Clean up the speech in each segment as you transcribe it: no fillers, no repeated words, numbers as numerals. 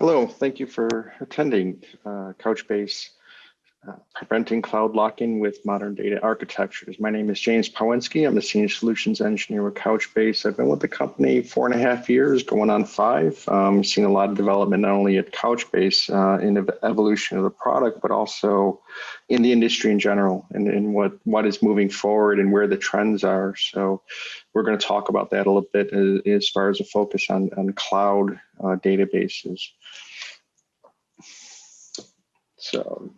Hello, thank you for attending Couchbase, Preventing Cloud Lock-in with Modern Data Architectures. My name is James Powenski. I'm the Senior Solutions Engineer with Couchbase. I've been with the company 4.5 years, going on 5. Seen a lot of development, not only at Couchbase in the evolution of the product, but also in the industry in general, and in what is moving forward and where the trends are. So we're going to talk about that a little bit as far as a focus on cloud databases. So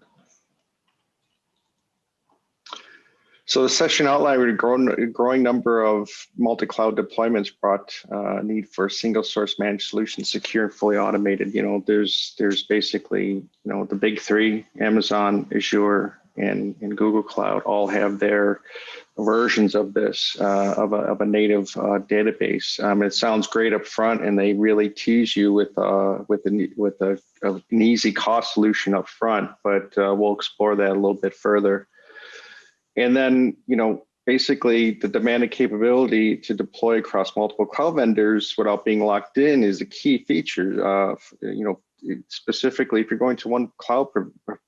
the session outline with a growing number of multi-cloud deployments brought need for a single source managed solution, secure and fully automated. There's basically, the big three, Amazon, Azure, and Google Cloud all have their versions of this, of a native database. It sounds great up front, and they really tease you with an easy cost solution up front, but we'll explore that a little bit further. And then, basically the demanded capability to deploy across multiple cloud vendors without being locked in is a key feature. Specifically, if you're going to one cloud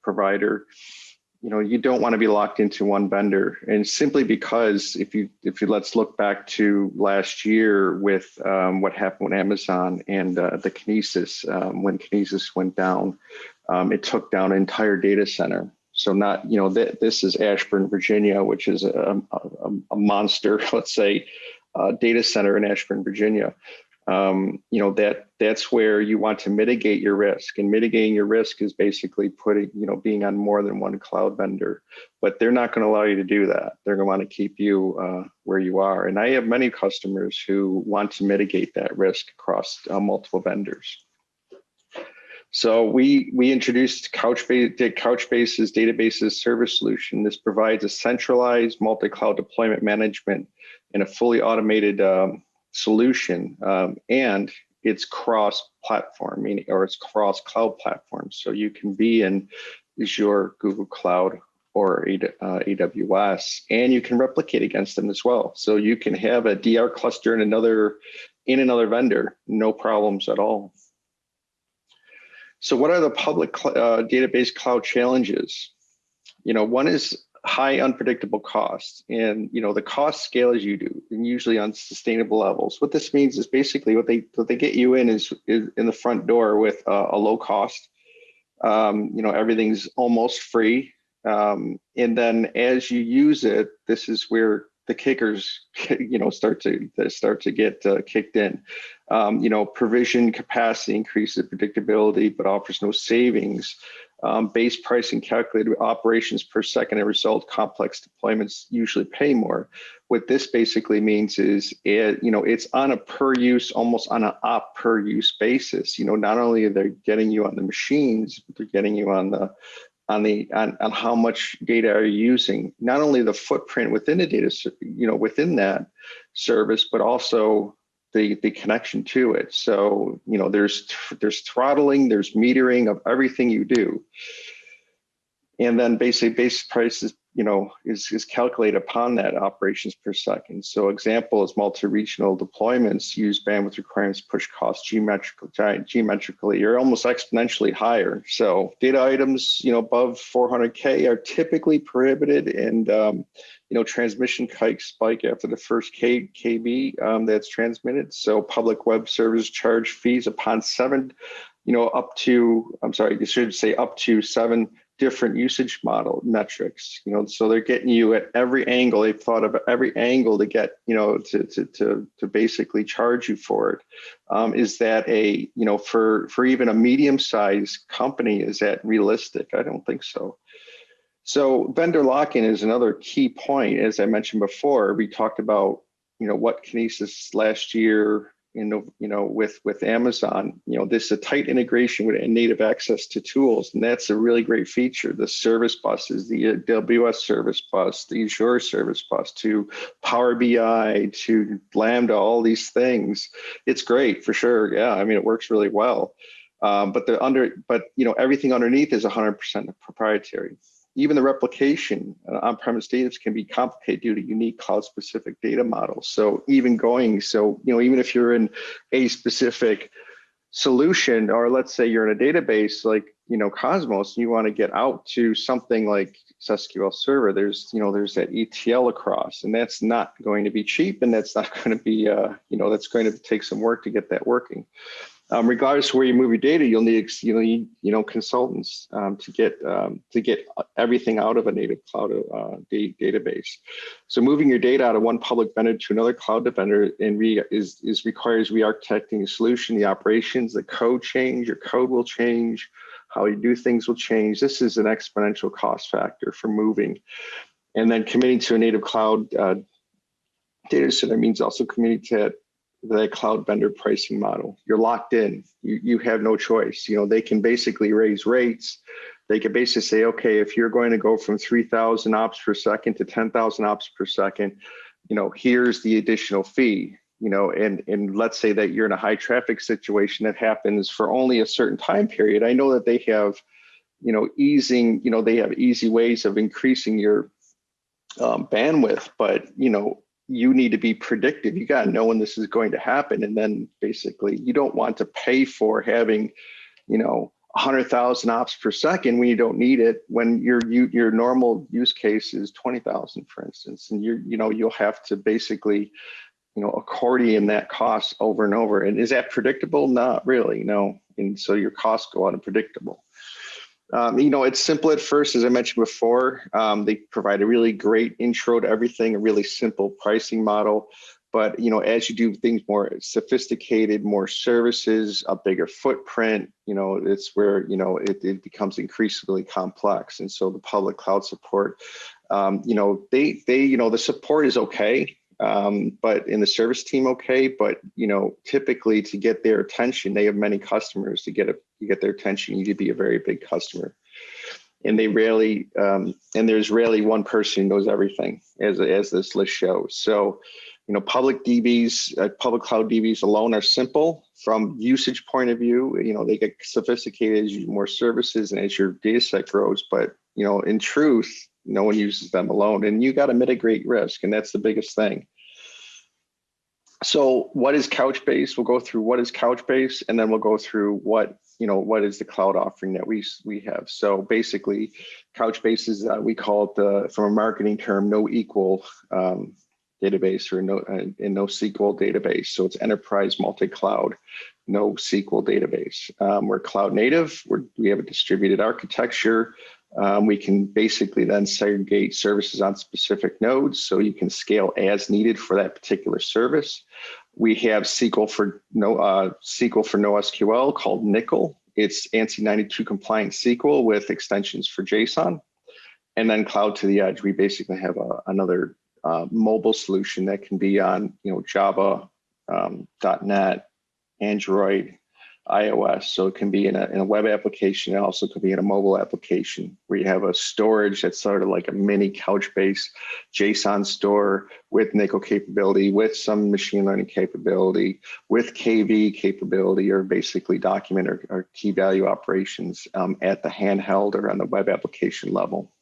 provider, you don't want to be locked into one vendor. And simply because if you let's look back to last year with what happened with Amazon and the Kinesis, when Kinesis went down, it took down an entire data center. So not, this is Ashburn, Virginia, which is a monster, let's say, data center in Ashburn, Virginia. That's where you want to mitigate your risk, and mitigating your risk is basically being on more than one cloud vendor. But they're not going to allow you to do that. They're going to want to keep you where you are. And I have many customers who want to mitigate that risk across multiple vendors. So we introduced Couchbase's databases service solution. This provides a centralized multi-cloud deployment management and a fully automated solution, and it's cross-platform, or it's cross-cloud platform. So you can be in Azure, Google Cloud, or AWS, and you can replicate against them as well. So you can have a DR cluster in another vendor, no problems at all. So what are the public database cloud challenges? One is high unpredictable costs, and the cost scale as you do, and usually on sustainable levels. What this means is basically what they get you in is in the front door with a low cost. Everything's almost free, and then as you use it, this is where the kickers, start to get kicked in. Provision capacity increases predictability, but offers no savings. Base pricing calculated operations per second and result complex deployments usually pay more. What this basically means is it's on a per use, almost on an op per use basis. Not only are they getting you on the machines, but they're getting you on how much data are you using, not only the footprint within the data, within that service, but also the connection to it. So, there's throttling, there's metering of everything you do. And then basically base prices, is calculated upon that operations per second. So example is multi-regional deployments use bandwidth requirements, push costs geometrically, or almost exponentially higher. So data items, above 400K are typically prohibited, and transmission spike after the first KB that's transmitted. So public web service charge fees upon up to 7 different usage model metrics. So they're getting you at every angle. They've thought of every angle to get, to basically charge you for it. Is that for even a medium-sized company, is that realistic? I don't think so. So vendor lock-in is another key point. As I mentioned before, we talked about, what Kinesis last year, with Amazon, this is a tight integration with native access to tools, and that's a really great feature. The service buses, the AWS service bus, the Azure service bus, to Power BI, to Lambda, all these things. It's great for sure. Yeah, it works really well. But everything underneath is 100% proprietary. Even the replication on-premise data can be complicated due to unique cloud-specific data models. So even if you're in a specific solution, or let's say you're in a database like, Cosmos, and you want to get out to something like SQL Server, there's that ETL across, and that's not going to be cheap, and that's not going to be, that's going to take some work to get that working. Regardless of where you move your data, you'll need consultants to get everything out of a native cloud database. So moving your data out of one public vendor to another cloud vendor requires re-architecting a solution, the operations, the code change. Your code will change, how you do things will change. This is an exponential cost factor for moving. And then committing to a native cloud data center means also committing to the cloud vendor pricing model. You're locked in. You have no choice. They can basically raise rates. They can basically say, okay, if you're going to go from 3,000 ops per second to 10,000 ops per second, here's the additional fee. And let's say that you're in a high traffic situation that happens for only a certain time period. I know that they have, they have easy ways of increasing your bandwidth, but you need to be predictive. You got to know when this is going to happen. And then basically you don't want to pay for having, 100,000 ops per second when you don't need it, when your normal use case is 20,000, for instance. And you'll have to basically, accordion that cost over and over. And is that predictable? Not really, no. And so your costs go unpredictable. It's simple at first, as I mentioned before. They provide a really great intro to everything, a really simple pricing model. But, as you do things more sophisticated, more services, a bigger footprint, it's where, it becomes increasingly complex. And so the public cloud support, the support is okay. But in the service team, okay. But, typically to get their attention, they have many customers. To get their attention, you need to be a very big customer. And they rarely, and there's rarely one person who knows everything, as this list shows. So, public DBs, public cloud DBs alone are simple from usage point of view. They get sophisticated as you do more services and as your data set grows. But, in truth, no one uses them alone, and you got to mitigate risk, and that's the biggest thing. So what is Couchbase? We'll go through what is Couchbase, and then we'll go through what is the cloud offering that we have. So basically, Couchbase is, we call it, from a marketing term, NoSQL database, or NoSQL database. So it's enterprise multi-cloud NoSQL database. We're cloud native. We have a distributed architecture. We can basically then segregate services on specific nodes, so you can scale as needed for that particular service. We have SQL for NoSQL called Nickel. It's ANSI 92 compliant SQL with extensions for JSON. And then cloud to the edge, we basically have another mobile solution that can be on Java, .NET, Android, iOS. So it can be in a web application. It also could be in a mobile application where you have a storage that's sort of like a mini Couchbase JSON store with Nickel capability, with some machine learning capability, with KV capability, or basically document or key value operations at the handheld or on the web application level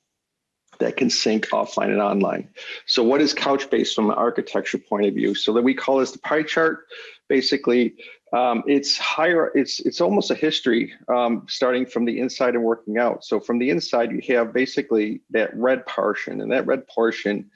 that can sync offline and online. So what is Couchbase from an architecture point of view? So that we call this the pie chart. Basically, it's almost a history starting from the inside and working out. So from the inside, you have basically that red portion, and that red portion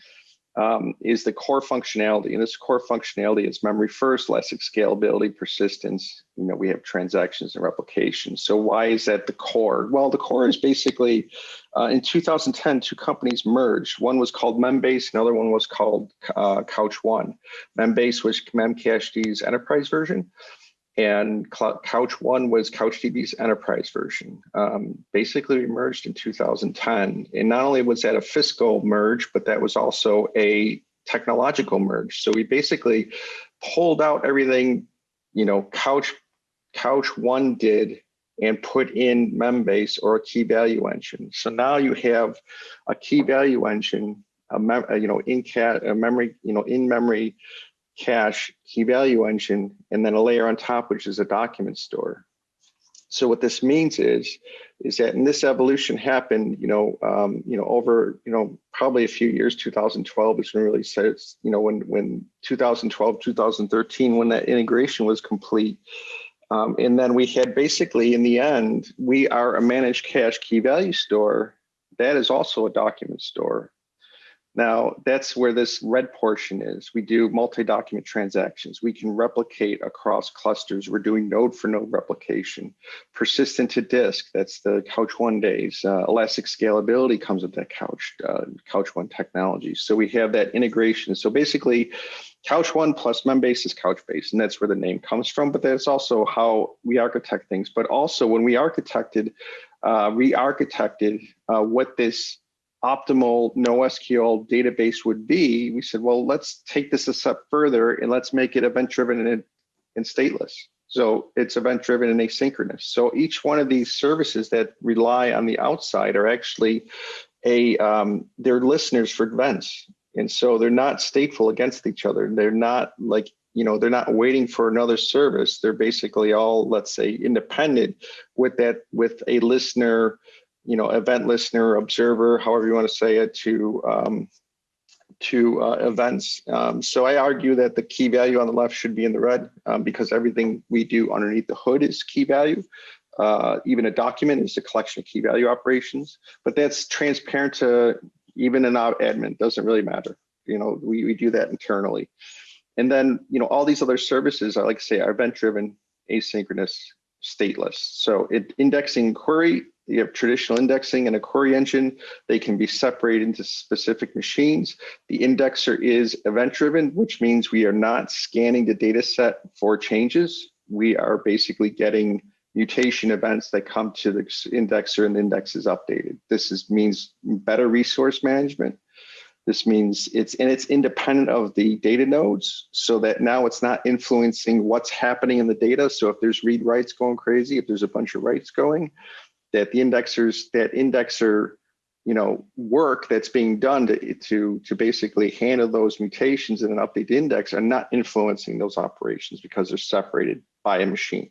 is the core functionality. And this core functionality is memory first, elastic scalability, persistence. We have transactions and replication. So why is that the core? Well, the core is basically in 2010, two companies merged. One was called Membase, another one was called Couch One. Membase was Memcached enterprise version, and Couch One was CouchDB's enterprise version. Basically, we merged in 2010. And not only was that a fiscal merge, but that was also a technological merge. So we basically pulled out everything, Couch One did, and put in Membase, or a key value engine. So now you have a key value engine, in-memory cache key value engine, and then a layer on top, which is a document store. So what this means is that in this evolution happened, over, probably a few years. 2012 is when it really starts, when 2012, 2013, when that integration was complete. And then we had basically, in the end, we are a managed cache key value store. That is also a document store. Now, that's where this red portion is. We do multi-document transactions. We can replicate across clusters. We're doing node for node replication. Persistent to disk, that's the Couch One days. Elastic scalability comes with that Couch One technology. So we have that integration. So basically, Couch One plus Membase is Couchbase, and that's where the name comes from. But that's also how we architect things. But also when we re-architected what this optimal NoSQL database would be, we said, well, let's take this a step further and let's make it event-driven and stateless. So it's event-driven and asynchronous. So each one of these services that rely on the outside are actually they're listeners for events. And so they're not stateful against each other. They're not like, they're not waiting for another service. They're basically all, let's say, independent with a listener, event listener, observer, however you want to say it, to events. So I argue that the key value on the left should be in the red because everything we do underneath the hood is key value. Even a document is a collection of key value operations, but that's transparent to even an admin, doesn't really matter. We do that internally. And then, all these other services, I like to say, are event-driven, asynchronous, stateless. So indexing and query, you have traditional indexing and a query engine. They can be separated into specific machines. The indexer is event-driven, which means we are not scanning the data set for changes. We are basically getting mutation events that come to the indexer and the index is updated. This means better resource management. This means it's independent of the data nodes so that now it's not influencing what's happening in the data. So if there's read writes going crazy, if there's a bunch of writes going, that the indexer, work that's being done to basically handle those mutations in an update index are not influencing those operations because they're separated by a machine.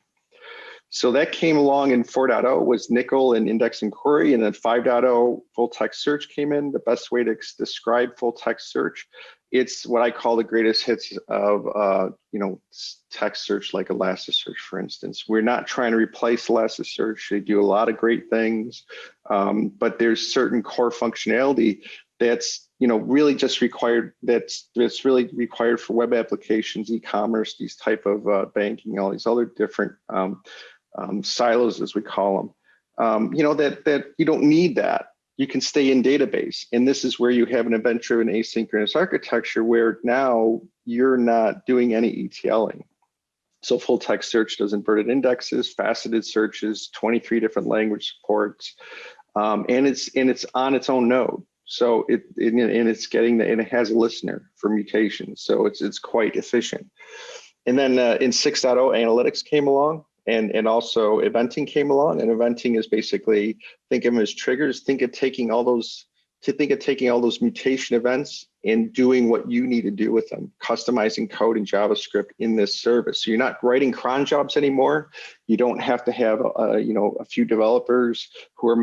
So that came along in 4.0 was nickel and index and query, and then 5.0 full text search came in. The best way to describe full text search, it's what I call the greatest hits of text search, like Elasticsearch, for instance. We're not trying to replace Elasticsearch. They do a lot of great things, but there's certain core functionality that's really just required. That's really required for web applications, e-commerce, these type of banking, all these other different silos, as we call them. That you don't need that. You can stay in database. And this is where you have an event-driven asynchronous architecture where now you're not doing any ETLing. So full text search does inverted indexes, faceted searches, 23 different language supports, and it's on its own node. So it has a listener for mutations. So it's quite efficient. And then in 6.0, analytics came along. And also eventing came along, and eventing is basically, think of them as triggers. Think of taking all those mutation events and doing what you need to do with them, customizing code in JavaScript in this service. So you're not writing cron jobs anymore. You don't have to have a few developers who are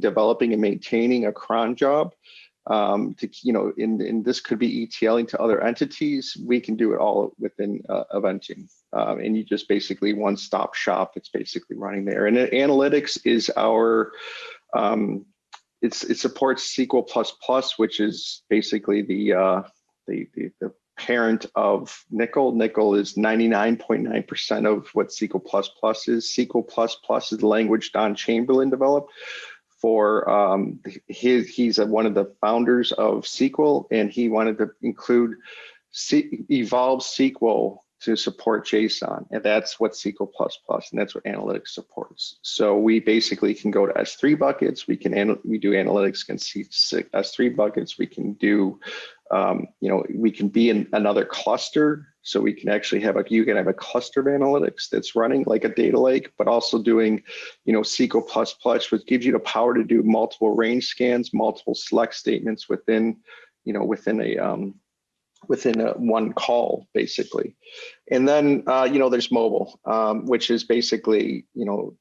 developing and maintaining a cron job. And this could be ETLing to other entities. We can do it all within eventing. And you just basically one-stop shop. It's basically running there. And analytics is our, it supports SQL++, which is basically the parent of Nickel. Nickel is 99.9% of what SQL++ is. SQL++ is the language Don Chamberlain developed. He's one of the founders of SQL, and he wanted to include evolve SQL to support JSON, and that's what SQL++, and that's what analytics supports. So we basically can go to S3 buckets. We do analytics against S3 buckets. We can do, we can be in another cluster. So we can actually you can have a cluster of analytics that's running like a data lake, but also doing, SQL++, which gives you the power to do multiple range scans, multiple select statements within one call, basically. And then, there's mobile, which is basically,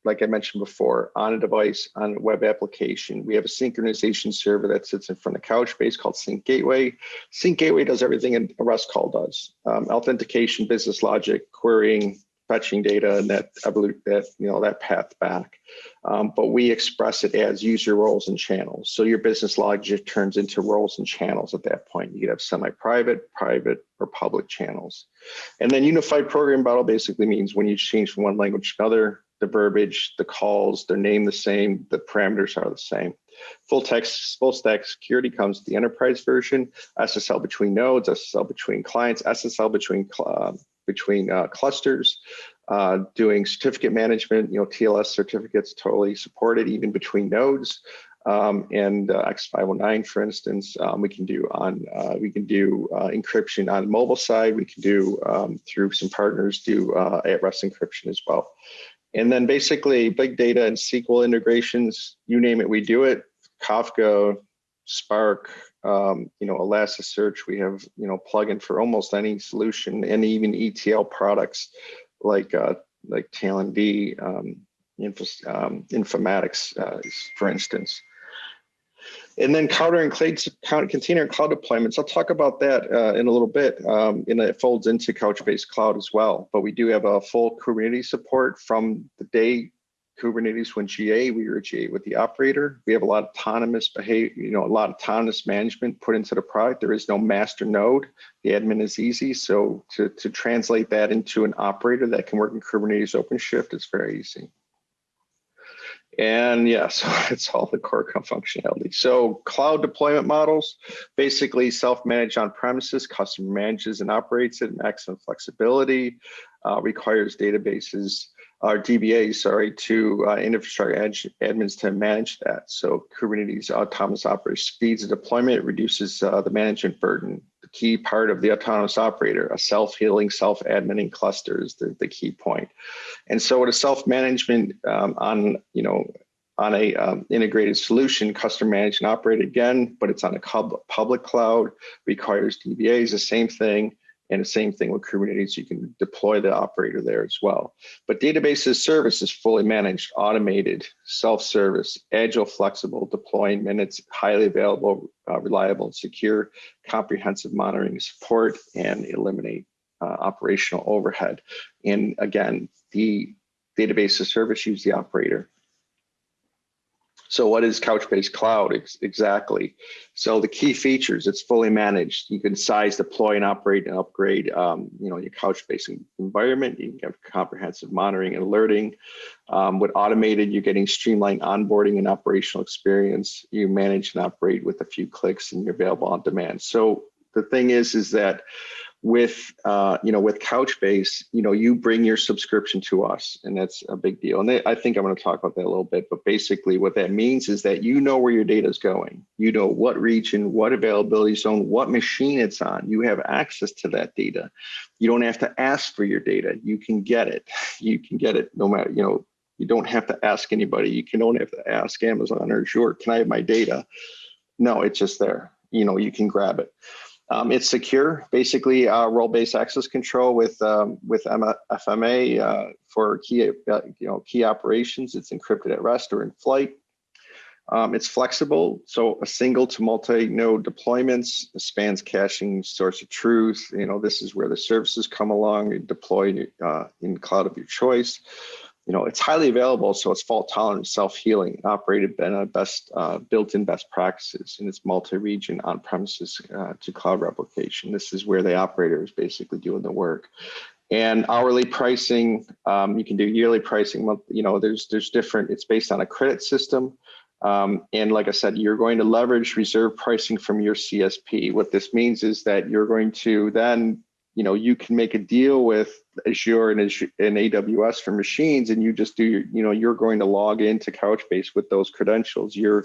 like I mentioned before, on a device, on a web application. We have a synchronization server that sits in front of Couchbase called Sync Gateway. Sync Gateway does everything a REST call does. Authentication, business logic, querying, fetching data and that path back. But we express it as user roles and channels. So your business logic turns into roles and channels at that point. You could have semi-private, private, or public channels. And then unified program model basically means when you change from one language to another, the verbiage, the calls, they're named the same, the parameters are the same. Full stack security comes with the enterprise version, SSL between nodes, SSL between clients, SSL between clusters, doing certificate management, TLS certificates totally supported even between nodes, and X509, for instance, we can do encryption on the mobile side. We can do through some partners do at-rest encryption as well. And then basically big data and SQL integrations, you name it, we do it. Kafka, Spark, Elasticsearch, we have, plugin for almost any solution, and even ETL products like Talend, Informatics, for instance. And then container and cloud deployments, I'll talk about that in a little bit, and it folds into Couchbase Cloud as well. But we do have a full Kubernetes support from the day Kubernetes went GA. We were GA with the operator. We have a lot of autonomous behavior, a lot of autonomous management put into the product. There is no master node. The admin is easy. So to translate that into an operator that can work in Kubernetes OpenShift is very easy. And yeah, so it's all the core functionality. So cloud deployment models, basically self-managed on premises, customer manages and operates it, maximum flexibility, requires databases, or DBAs, to infrastructure admins to manage that. So Kubernetes autonomous operator speeds the deployment, it reduces the management burden. The key part of the autonomous operator, a self-healing, self-adminning cluster is the key point. And so with a self-management on a integrated solution, customer managed and operated again, but it's on a public cloud, requires DBAs, the same thing. And the same thing with Kubernetes, you can deploy the operator there as well. But database as service is fully managed, automated, self-service, agile, flexible, deploying minutes, highly available, reliable, secure, comprehensive monitoring support, and eliminate operational overhead. And again, the database as service use the operator. So what is Couchbase Cloud exactly? So the key features, it's fully managed. You can size, deploy, and operate and upgrade your Couchbase environment. You can have comprehensive monitoring and alerting. With automated, you're getting streamlined onboarding and operational experience. You manage and operate with a few clicks and you're available on demand. So the thing is that with Couchbase, you bring your subscription to us, and that's a big deal. And I think I'm going to talk about that a little bit, but basically what that means is that you know where your data is going. You know what region, what availability zone, what machine it's on. You have access to that data. You don't have to ask for your data. You can get it. You can get it no matter, you don't have to ask anybody. You can only have to ask Amazon or Azure, can I have my data? No, it's just there. You can grab it. It's secure, basically role-based access control with FMA for key operations. It's encrypted at rest or in flight. It's flexible, so a single to multi-node deployments, spans caching, source of truth. This is where the services come along. You deploy in cloud of your choice. It's highly available, so it's fault tolerant, self-healing, operated built-in best practices, and it's multi-region on-premises to cloud replication. This is where the operator is basically doing the work. And hourly pricing, you can do yearly pricing. There's different. It's based on a credit system, and like I said, you're going to leverage reserve pricing from your CSP. What this means is that you're going to then you can make a deal with Azure and AWS for machines, and you just do you're going to log into Couchbase with those credentials. You're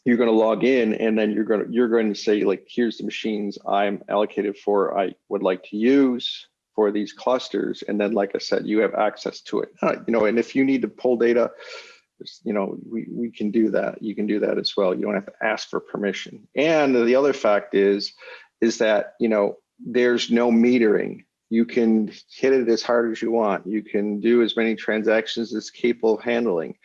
going to log in, and then you're going to say, like, here's the machines I'm allocated for, I would like to use for these clusters. And then, like I said, you have access to it. And if you need to pull data, we can do that. You can do that as well. You don't have to ask for permission. And the other fact is that, there's no metering. You can hit it as hard as you want. You can do as many transactions as capable of handling.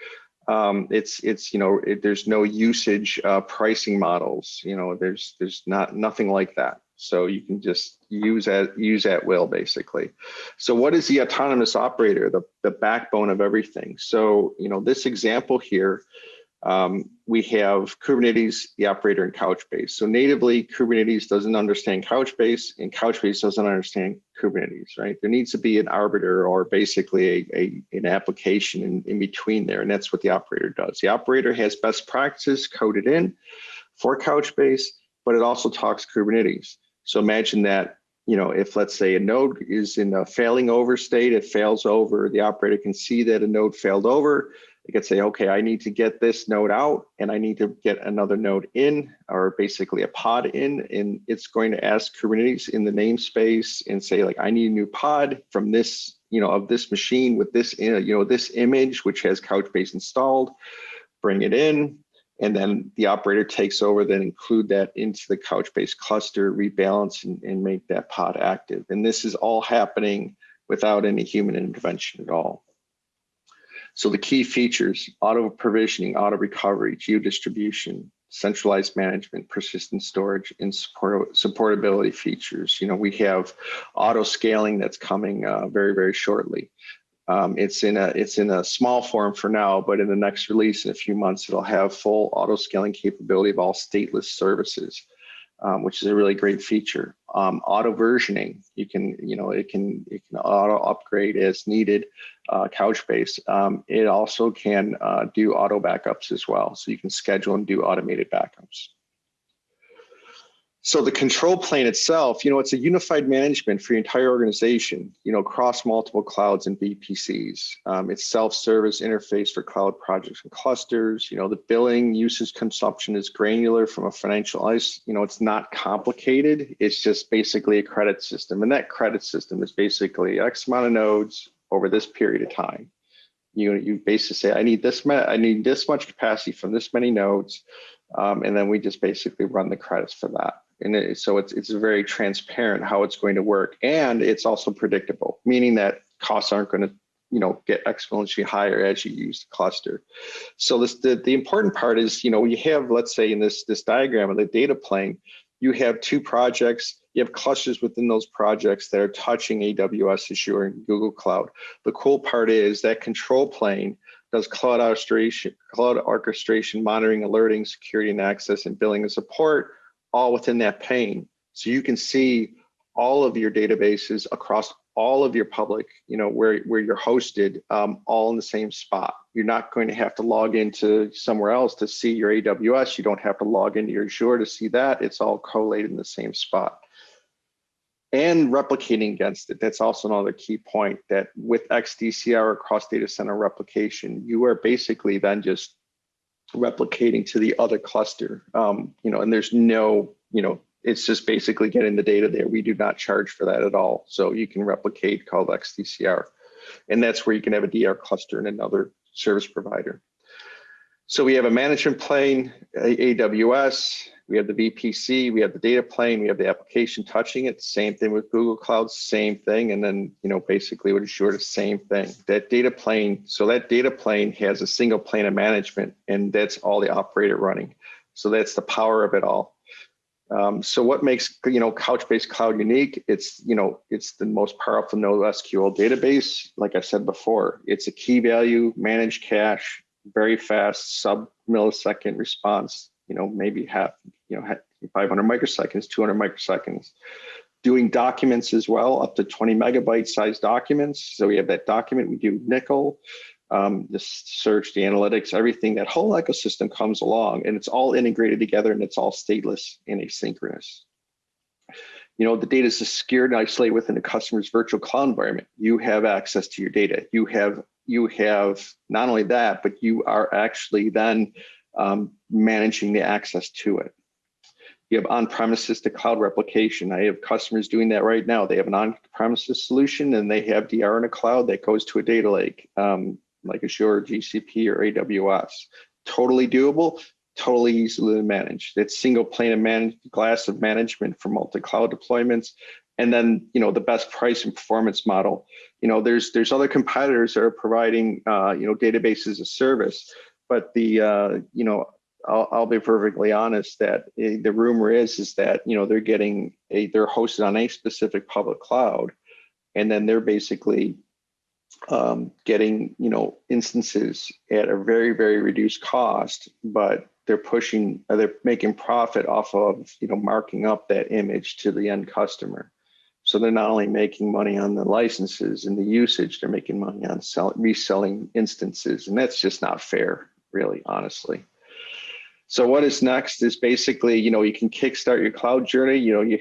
There's no usage pricing models. There's nothing like that. So you can just use at will, basically. So what is the autonomous operator, the backbone of everything? So, this example here, we have Kubernetes, the operator, and Couchbase. So natively, Kubernetes doesn't understand Couchbase, and Couchbase doesn't understand Kubernetes, right? There needs to be an arbiter, or basically an application in between there, and that's what the operator does. The operator has best practices coded in for Couchbase, but it also talks Kubernetes. So imagine that, if, let's say, a node is in a failing over state, it fails over, the operator can see that a node failed over. It could say, okay, I need to get this node out and I need to get another node in, or basically a pod in, and it's going to ask Kubernetes in the namespace and say, like, I need a new pod from this, of this machine with this, this image, which has Couchbase installed, bring it in. And then the operator takes over, then include that into the Couchbase cluster, rebalance, and make that pod active. And this is all happening without any human intervention at all. So the key features: auto provisioning, auto recovery, geo-distribution, centralized management, persistent storage, and supportability features. We have auto scaling that's coming very, very shortly. It's in a small form for now, but in the next release in a few months, it'll have full auto scaling capability of all stateless services, which is a really great feature. Auto versioning, it can auto upgrade as needed. Couchbase, it also can do auto backups as well, so you can schedule and do automated backups. So the control plane itself, it's a unified management for your entire organization, across multiple clouds and VPCs. It's self-service interface for cloud projects and clusters. The billing, usage, consumption is granular from a financial ice. It's not complicated. It's just basically a credit system. And that credit system is basically X amount of nodes over this period of time. You basically say, I need this much capacity from this many nodes. And then we just basically run the credits for that. And so it's very transparent how it's going to work. And it's also predictable, meaning that costs aren't going to get exponentially higher as you use the cluster. So the important part is, you have, let's say in this diagram of the data plane, you have two projects, you have clusters within those projects that are touching AWS, Azure, and Google Cloud. The cool part is that control plane does cloud orchestration, monitoring, alerting, security and access, and billing and support, all within that pane. So you can see all of your databases across all of your public, where you're hosted, all in the same spot. You're not going to have to log into somewhere else to see your AWS. You don't have to log into your Azure to see that. It's all collated in the same spot. And replicating against it. That's also another key point, that with XDCR, cross data center replication, you are basically then just replicating to the other cluster, and there's no, it's just basically getting the data there. We do not charge for that at all. So you can replicate called XDCR. And that's where you can have a DR cluster and another service provider. So we have a management plane, AWS, we have the VPC, we have the data plane, we have the application touching it, same thing with Google Cloud, same thing. And then, basically with Azure, the same thing. That data plane has a single plane of management, and that's all the operator running. So that's the power of it all. So what makes, Couchbase Cloud unique? It's the most powerful NoSQL database. Like I said before, it's a key value, managed cache, very fast, sub-millisecond response, maybe 500 microseconds, 200 microseconds. Doing documents as well, up to 20 megabyte size documents. So we have that document, we do Nickel, the search, the analytics, everything, that whole ecosystem comes along, and it's all integrated together, and it's all stateless and asynchronous. The data is secured and isolated within the customer's virtual cloud environment. You have access to your data. You have not only that, but you are actually then managing the access to it. You have on-premises to cloud replication. I have customers doing that right now. They have an on-premises solution, and they have DR in a cloud that goes to a data lake, like Azure, GCP, or AWS. Totally doable, totally easily to manage. That single pane of glass of management for multi-cloud deployments. And then, the best price and performance model. There's other competitors that are providing, databases as a service, but the, I'll be perfectly honest that the rumor is that, you know, they're hosted on a specific public cloud, and then they're basically getting, you know, instances at a very, very reduced cost, but they're making profit off of, you know, marking up that image to the end customer. So they're not only making money on the licenses and the usage, they're making money on reselling instances. And that's just not fair, really, honestly. So what is next is basically, you know, you can kickstart your cloud journey. You know, you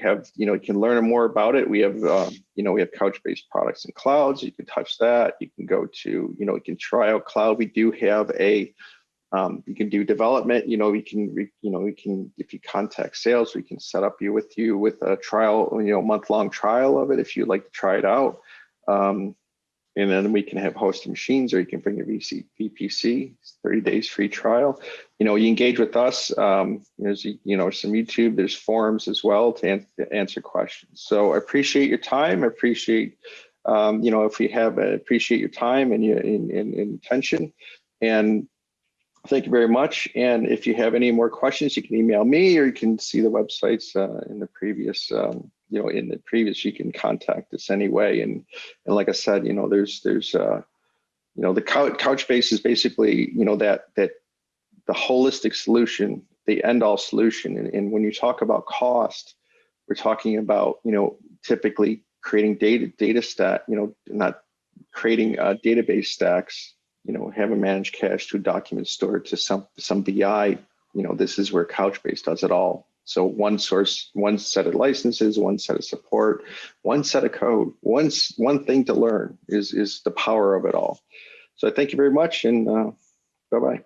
can learn more about it. We have, you know, we have Couchbase products and clouds. You can touch that. You can go to, you know, you can try out cloud. We do have you can do development. You know, we can, if you contact sales, we can set up with a trial, you know, month-long trial of it if you'd like to try it out. And then we can have hosted machines, or you can bring your VPC, 30 days free trial. You know, you engage with us. There's, you know, some YouTube, there's forums as well to answer questions. So I appreciate your time. I appreciate, you know, appreciate your time and your attention. And thank you very much. And if you have any more questions, you can email me, or you can see the websites in the previous, you know, you can contact us anyway. And like I said, you know, there's you know, the Couchbase is basically, you know, that the holistic solution, the end all solution. And when you talk about cost, we're talking about, you know, typically creating data stack, you know, not creating database stacks, you know, have a managed cache to document stored to some BI. You know, this is where Couchbase does it all. So one source, one set of licenses, one set of support, one set of code, one thing to learn is the power of it all. So thank you very much, and bye-bye.